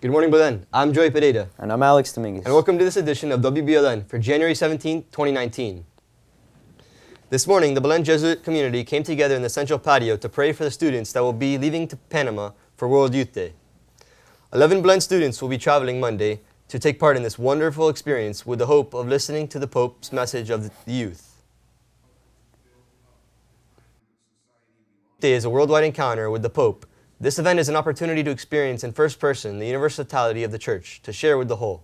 Good morning, Belen. I'm Joey Pereira. And I'm Alex Dominguez. And welcome to this edition of WBLN for January 17, 2019. This morning, the Belen Jesuit community came together in the central patio to pray for the students that will be leaving to Panama for World Youth Day. 11 Belen students will be traveling Monday to take part in this wonderful experience with the hope of listening to the Pope's message of the youth. Day is a worldwide encounter with the Pope. This event is an opportunity to experience in first person the universality of the Church, to share with the whole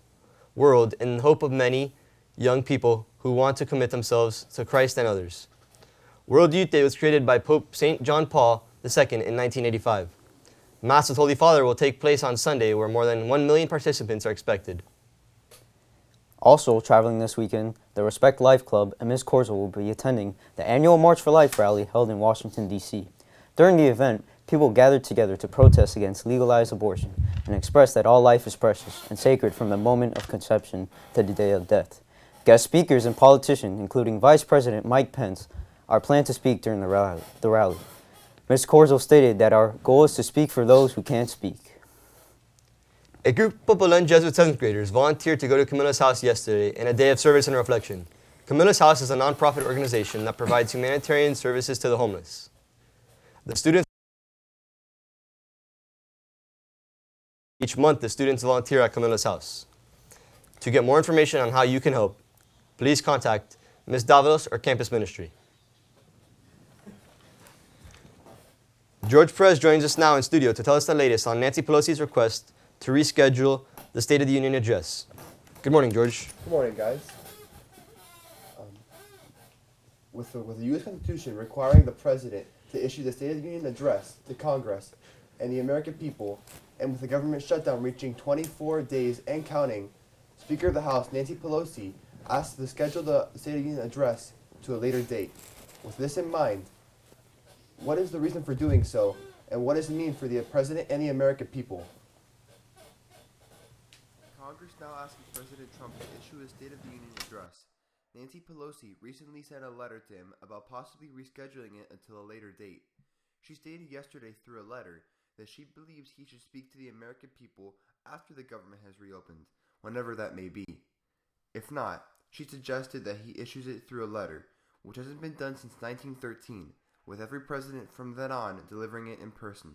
world in the hope of many young people who want to commit themselves to Christ and others. World Youth Day was created by Pope St. John Paul II in 1985. Mass with Holy Father will take place on Sunday, where more than 1 million participants are expected. Also traveling this weekend, the Respect Life Club and Ms. Corzo will be attending the annual March for Life rally held in Washington, D.C. During the event, people gathered together to protest against legalized abortion and express that all life is precious and sacred from the moment of conception to the day of death. Guest speakers and politicians, including Vice President Mike Pence, are planned to speak during the rally. Ms. Corzo stated that our goal is to speak for those who can't speak. A group of Belen Jesuit 7th graders volunteered to go to Camilla's house yesterday in a day of service and reflection. Camilla's house is a non-profit organization that provides humanitarian services to the homeless. Each month, the students volunteer at Camilla's house. To get more information on how you can help, please contact Ms. Davalos or Campus Ministry. George Perez joins us now in studio to tell us the latest on Nancy Pelosi's request to reschedule the State of the Union address. Good morning, George. Good morning, guys. With the U.S. Constitution requiring the President to issue the State of the Union address to Congress and the American people, and with the government shutdown reaching 24 days and counting, Speaker of the House Nancy Pelosi asked to schedule the State of the Union address to a later date. With this in mind, what is the reason for doing so, and what does it mean for the President and the American people? Congress now asking President Trump to issue a State of the Union address. Nancy Pelosi recently sent a letter to him about possibly rescheduling it until a later date. She stated yesterday through a letter that she believes he should speak to the American people after the government has reopened, whenever that may be. If not, she suggested that he issues it through a letter, which hasn't been done since 1913, with every president from then on delivering it in person.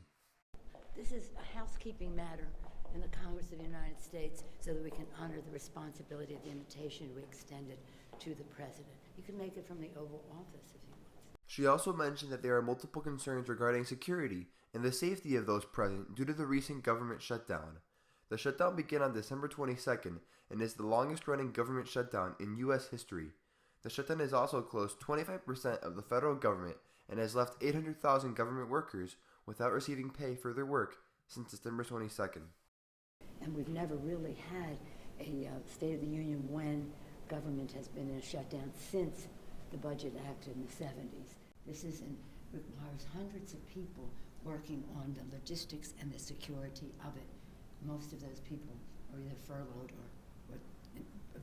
This is a housekeeping matter in the Congress of the United States so that we can honor the responsibility of the invitation we extended to the President. You can make it from the Oval Office if you want. She also mentioned that there are multiple concerns regarding security and the safety of those present due to the recent government shutdown. The shutdown began on December 22nd and is the longest-running government shutdown in U.S. history. The shutdown has also closed 25% of the federal government and has left 800,000 government workers without receiving pay for their work since December 22nd. And we've never really had a State of the Union when government has been in a shutdown since the Budget Act in the 70s. This requires hundreds of people working on the logistics and the security of it. Most of those people are either furloughed or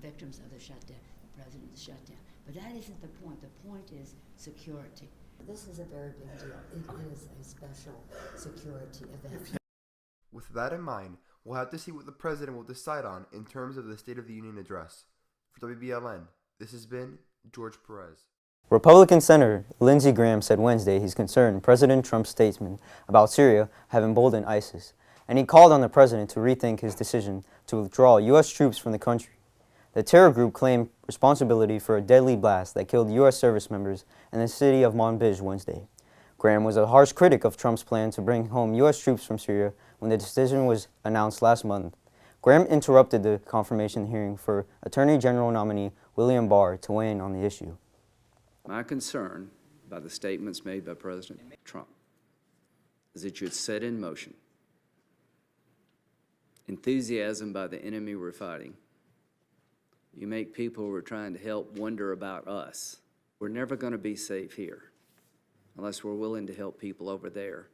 victims of the shutdown, the president's shutdown. But that isn't the point. The point is security. This is a very big deal. It is a special security event. With that in mind, we'll have to see what the president will decide on in terms of the State of the Union address. For WBLN, this has been George Perez. Republican Senator Lindsey Graham said Wednesday he's concerned President Trump's statement about Syria have emboldened ISIS, and he called on the president to rethink his decision to withdraw U.S. troops from the country. The terror group claimed responsibility for a deadly blast that killed U.S. service members in the city of Manbij Wednesday. Graham was a harsh critic of Trump's plan to bring home U.S. troops from Syria when the decision was announced last month. Graham interrupted the confirmation hearing for Attorney General nominee William Barr to weigh in on the issue. My concern by the statements made by President Trump is that you had set in motion enthusiasm by the enemy we're fighting. You make people who are trying to help wonder about us. We're never going to be safe here unless we're willing to help people over there.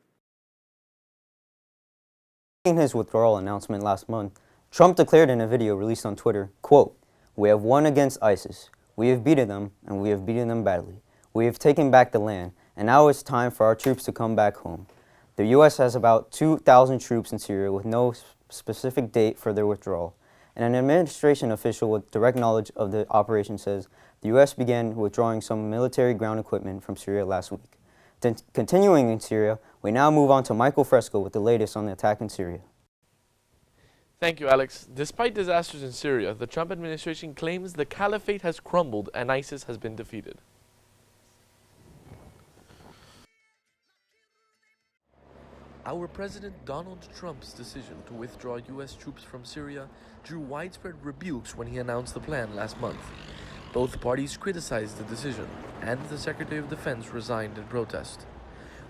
In his withdrawal announcement last month, Trump declared in a video released on Twitter, quote, "We have won against ISIS. We have beaten them, and we have beaten them badly. We have taken back the land, and now it's time for our troops to come back home. The U.S. has about 2,000 troops in Syria with no specific date for their withdrawal. And an administration official with direct knowledge of the operation says the U.S. began withdrawing some military ground equipment from Syria last week. Then, continuing in Syria, we now move on to Michael Fresco with the latest on the attack in Syria. Thank you, Alex. Despite disasters in Syria, the Trump administration claims the caliphate has crumbled and ISIS has been defeated. Our President Donald Trump's decision to withdraw U.S. troops from Syria drew widespread rebukes when he announced the plan last month. Both parties criticized the decision, and the Secretary of Defense resigned in protest.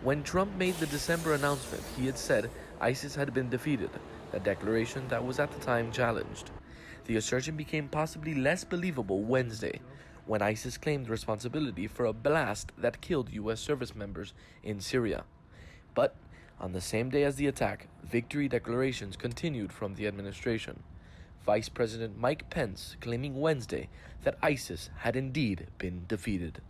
When Trump made the December announcement, he had said ISIS had been defeated, a declaration that was at the time challenged. The assertion became possibly less believable Wednesday, when ISIS claimed responsibility for a blast that killed U.S. service members in Syria. But on the same day as the attack, victory declarations continued from the administration. Vice President Mike Pence claiming Wednesday that ISIS had indeed been defeated.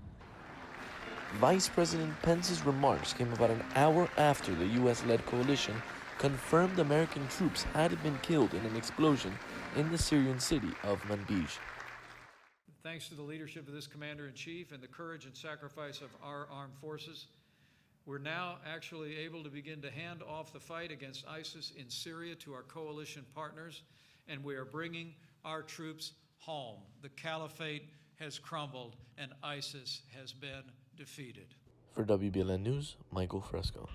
Vice President Pence's remarks came about an hour after the U.S.-led coalition confirmed American troops had been killed in an explosion in the Syrian city of Manbij. Thanks to the leadership of this Commander-in-Chief and the courage and sacrifice of our armed forces, we're now actually able to begin to hand off the fight against ISIS in Syria to our coalition partners, and we are bringing our troops home. The caliphate has crumbled and ISIS has been defeated. For WBLN News, Michael Fresco.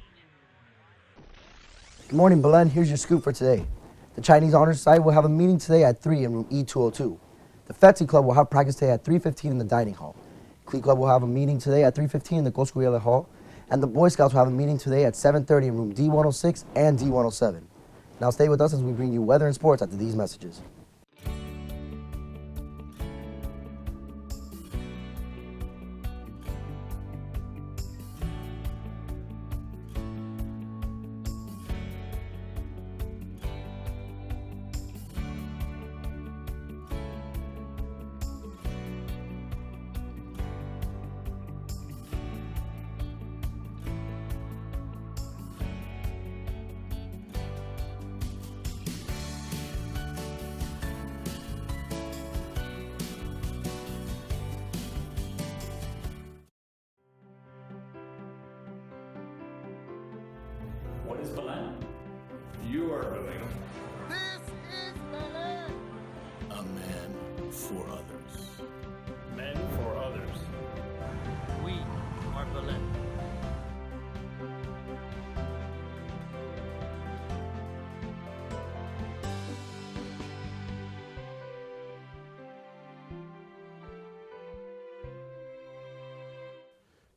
Good morning, Belen. Here's your scoop for today. The Chinese Honor Society will have a meeting today at 3 in room E202. The Fancy Club will have practice today at 3:15 in the dining hall. Clee Club will have a meeting today at 3:15 in the Goscuela Hall. And the Boy Scouts will have a meeting today at 7:30 in room D106 and D107. Now stay with us as we bring you weather and sports after these messages. What is Belen? You are Belen. This is Belen. A man for others. Men for others. We are Belen.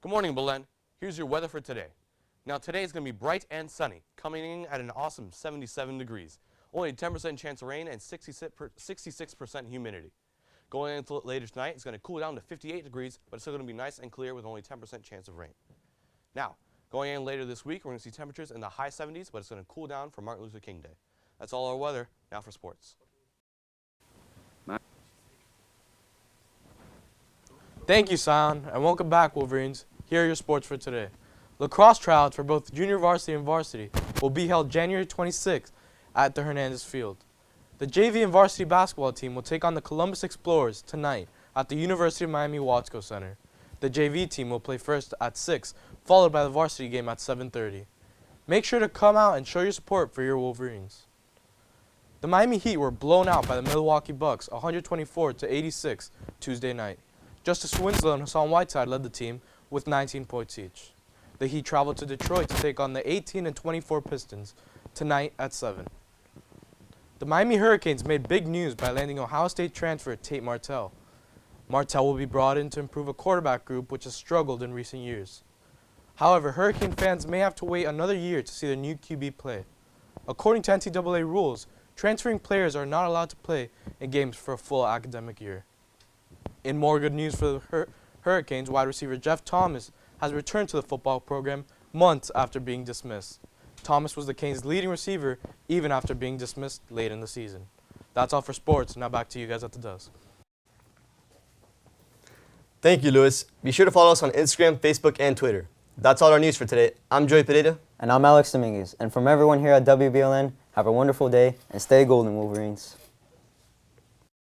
Good morning, Belen. Here's your weather for today. Now today is going to be bright and sunny, coming in at an awesome 77 degrees. Only a 10% chance of rain and 66% humidity. Going into later tonight, it's going to cool down to 58 degrees, but it's still going to be nice and clear with only 10% chance of rain. Now, going in later this week, we're going to see temperatures in the high 70s, but it's going to cool down for Martin Luther King Day. That's all our weather. Now for sports. Thank you, Sion, and welcome back, Wolverines. Here are your sports for today. Lacrosse tryouts for both junior varsity and varsity will be held January 26th at the Hernandez Field. The JV and varsity basketball team will take on the Columbus Explorers tonight at the University of Miami Watsco Center. The JV team will play first at 6, followed by the varsity game at 7:30. Make sure to come out and show your support for your Wolverines. The Miami Heat were blown out by the Milwaukee Bucks 124-86 Tuesday night. Justice Winslow and Hassan Whiteside led the team with 19 points each. The Heat traveled to Detroit to take on the 18-24 Pistons tonight at 7. The Miami Hurricanes made big news by landing Ohio State transfer Tate Martell. Martell will be brought in to improve a quarterback group which has struggled in recent years. However, Hurricane fans may have to wait another year to see their new QB play. According to NCAA rules, transferring players are not allowed to play in games for a full academic year. In more good news for the Hurricanes, wide receiver Jeff Thomas has returned to the football program months after being dismissed. Thomas was the Canes' leading receiver even after being dismissed late in the season. That's all for sports. Now back to you guys at the desk. Thank you, Luis. Be sure to follow us on Instagram, Facebook, and Twitter. That's all our news for today. I'm Joey Pereira. And I'm Alex Dominguez. And from everyone here at WBLN, Have a wonderful day and stay golden, Wolverines.